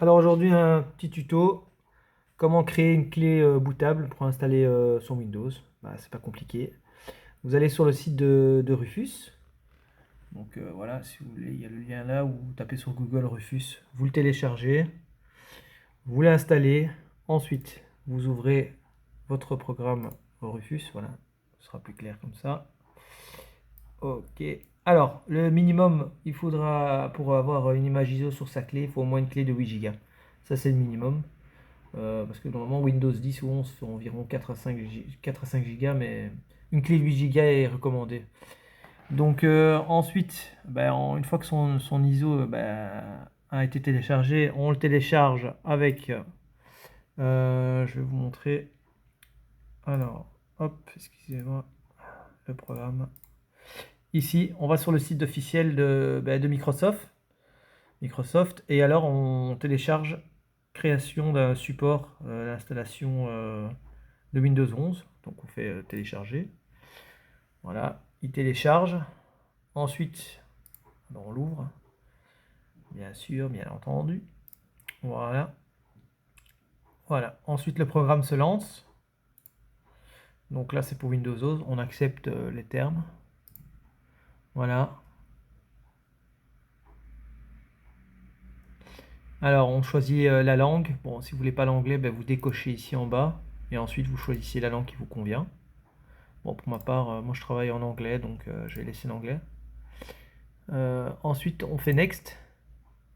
Alors aujourd'hui un petit tuto, comment créer une clé bootable pour installer son Windows. Bah, c'est pas compliqué. Vous allez sur le site de Rufus. Donc voilà, si vous voulez, il y a le lien là où vous tapez sur Google Rufus, vous le téléchargez, vous l'installez, ensuite vous ouvrez votre programme Rufus, voilà, ce sera plus clair comme ça. Ok. Alors, le minimum, il faudra, pour avoir une image ISO sur sa clé, il faut au moins une clé de 8 Go. Ça, c'est le minimum. Parce que normalement Windows 10 ou 11 font environ 4 à 5, 4 à 5 Go, mais une clé de 8 Go est recommandée. Donc ensuite, ben, une fois que son ISO ben, a été téléchargé, on le télécharge avec, je vais vous montrer, alors, hop, excusez-moi, le programme. Ici, on va sur le site officiel de Microsoft, et alors on télécharge création d'un support d'installation de Windows 11. Donc on fait télécharger. Voilà, il télécharge. Ensuite, on l'ouvre, bien sûr, bien entendu. Voilà. Voilà. Ensuite, le programme se lance. Donc là, c'est pour Windows 11. On accepte les termes. Voilà. Alors, on choisit la langue. Bon, si vous voulez pas l'anglais, ben, vous décochez ici en bas. Et ensuite, vous choisissez la langue qui vous convient. Bon, pour ma part, moi je travaille en anglais, donc je vais laisser l'anglais. Ensuite, on fait Next.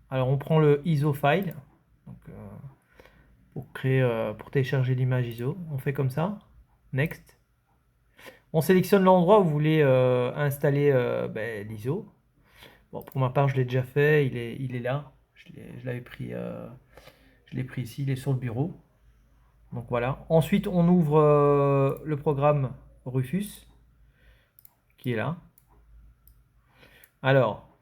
Alors, on prend le ISO file. Donc, pour télécharger l'image ISO. On fait comme ça. Next. On sélectionne l'endroit où vous voulez installer l'ISO. Bon, pour ma part, je l'ai déjà fait. Il est là. Je l'avais pris, je l'ai pris ici. Il est sur le bureau. Donc voilà. Ensuite, on ouvre le programme Rufus, qui est là. Alors,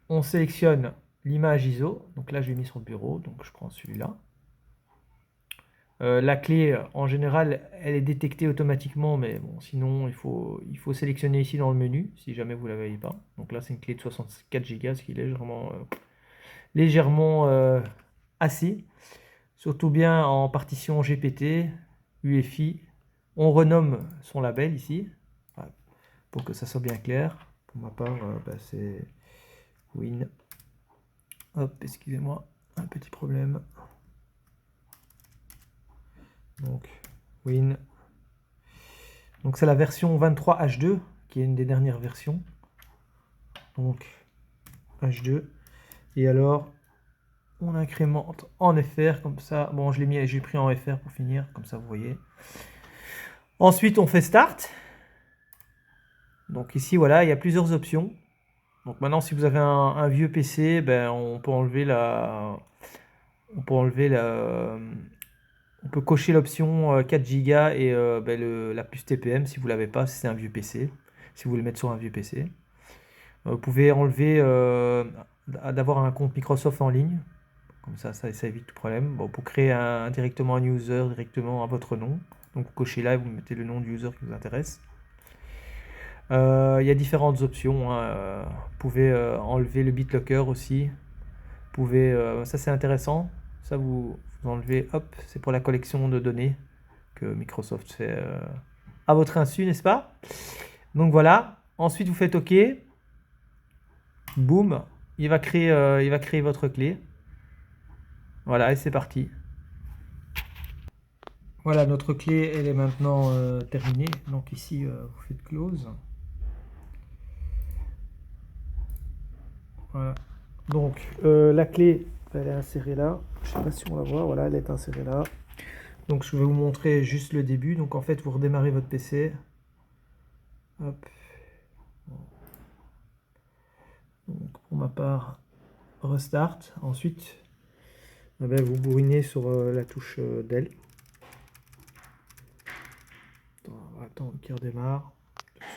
on sélectionne l'image ISO. Donc là, je l'ai mis sur le bureau. Donc je prends celui-là. La clé, en général, elle est détectée automatiquement, mais bon, sinon, il faut sélectionner ici dans le menu, si jamais vous ne la voyez pas. Donc là, c'est une clé de 64 Go, ce qui est légèrement assez. Surtout bien en partition GPT, UEFI. On renomme son label ici, pour que ça soit bien clair. Pour ma part, c'est Win. Hop, excusez-moi, un petit problème. Donc, Win. Donc c'est la version 23H2 qui est une des dernières versions. Donc H2. Et alors on incrémente en FR comme ça. Bon, j'ai pris en FR pour finir, comme ça vous voyez. Ensuite on fait Start. Donc ici voilà, il y a plusieurs options. Donc maintenant si vous avez un vieux PC, ben on peut enlever on peut cocher l'option 4 Go et la puce TPM si vous l'avez pas, si c'est un vieux PC, si vous voulez mettre sur un vieux PC. Vous pouvez enlever d'avoir un compte Microsoft en ligne, comme ça évite tout problème. Bon, pour créer directement un user directement à votre nom, donc vous cochez là et vous mettez le nom du user qui vous intéresse. Il y a différentes options, hein. Vous pouvez enlever le BitLocker aussi. Vous pouvez, ça c'est intéressant, ça vous enlevez, hop, c'est pour la collection de données que Microsoft fait à votre insu, n'est-ce pas? Donc voilà, ensuite vous faites OK. Boum, il va créer votre clé. Voilà, et c'est parti. Voilà, notre clé, elle est maintenant terminée. Donc ici, vous faites close. Voilà. Donc la clé, elle est insérée là. Je ne sais pas si on la voit. Voilà, elle est insérée là. Donc je vais vous montrer juste le début. Donc en fait, vous redémarrez votre PC. Hop. Donc pour ma part, restart. Ensuite, vous bourrinez sur la touche del. On va attendre qu'il redémarre.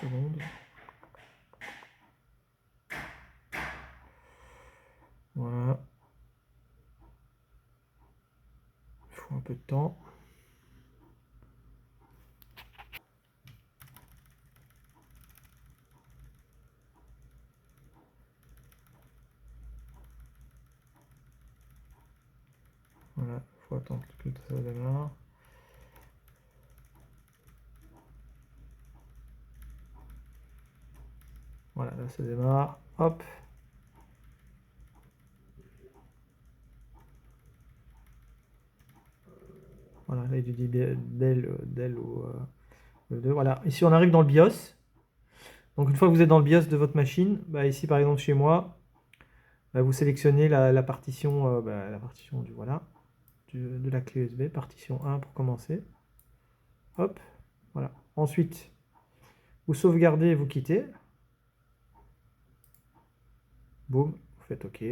2 secondes. Voilà. Il faut un peu de temps. attendre que ça démarre. Voilà, là ça démarre. Hop. Voilà, là il dit Dell ou E2. Voilà, ici on arrive dans le BIOS. Donc une fois que vous êtes dans le BIOS de votre machine, bah, ici par exemple chez moi, bah, vous sélectionnez la partition, la partition de la clé USB, partition 1 pour commencer. Hop, voilà. Ensuite, vous sauvegardez et vous quittez. Boum, vous faites OK.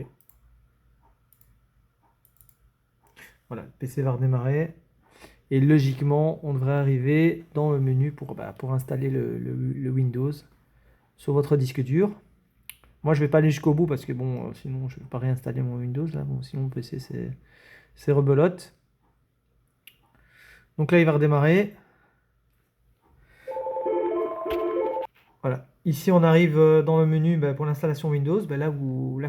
Voilà, le PC va redémarrer. Et logiquement, on devrait arriver dans le menu pour installer le Windows sur votre disque dur. Moi, je vais pas aller jusqu'au bout parce que bon, sinon, je ne vais pas réinstaller mon Windows. Là. Bon, sinon, mon PC, c'est rebelote. Donc là, il va redémarrer. Voilà. Ici, on arrive dans le menu pour l'installation Windows. Là,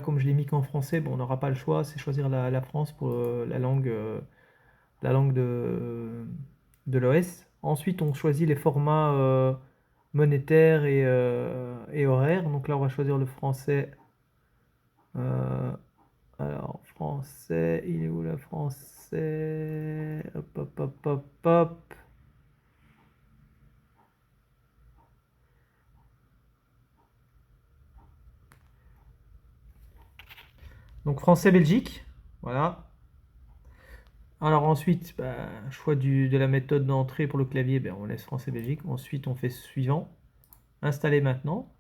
comme je l'ai mis qu'en français, on n'aura pas le choix. C'est choisir la France pour la langue de l'OS. Ensuite, on choisit les formats monétaires et horaires. Donc là, on va choisir le français. Alors, français, il est où le français? Hop, hop, hop, hop, hop. Donc, français-Belgique. Voilà. Alors ensuite, choix de la méthode d'entrée pour le clavier, on laisse français-Belgique. Ensuite, on fait suivant. Installer maintenant.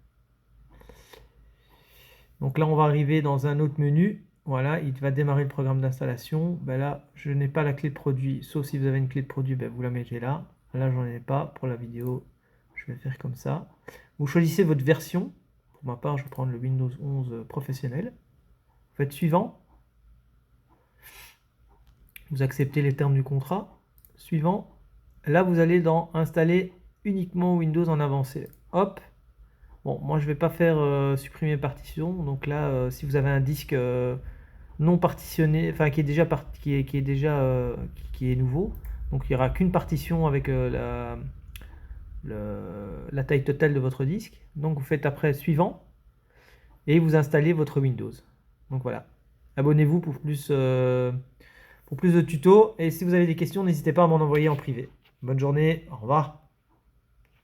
Donc là, on va arriver dans un autre menu. Voilà, il va démarrer le programme d'installation. Là, je n'ai pas la clé de produit, sauf si vous avez une clé de produit, vous la mettez là. Là, j'en ai pas. Pour la vidéo, je vais faire comme ça. Vous choisissez votre version. Pour ma part, je vais prendre le Windows 11 professionnel. Vous faites suivant. Vous acceptez les termes du contrat. Suivant. Là, vous allez dans installer uniquement Windows en avancé. Hop. Bon, moi, je ne vais pas faire supprimer partition. Donc là, si vous avez un disque non partitionné, enfin qui est nouveau, donc il n'y aura qu'une partition avec la taille totale de votre disque. Donc vous faites après suivant et vous installez votre Windows. Donc voilà. Abonnez-vous pour plus de tutos et si vous avez des questions, n'hésitez pas à m'en envoyer en privé. Bonne journée, au revoir.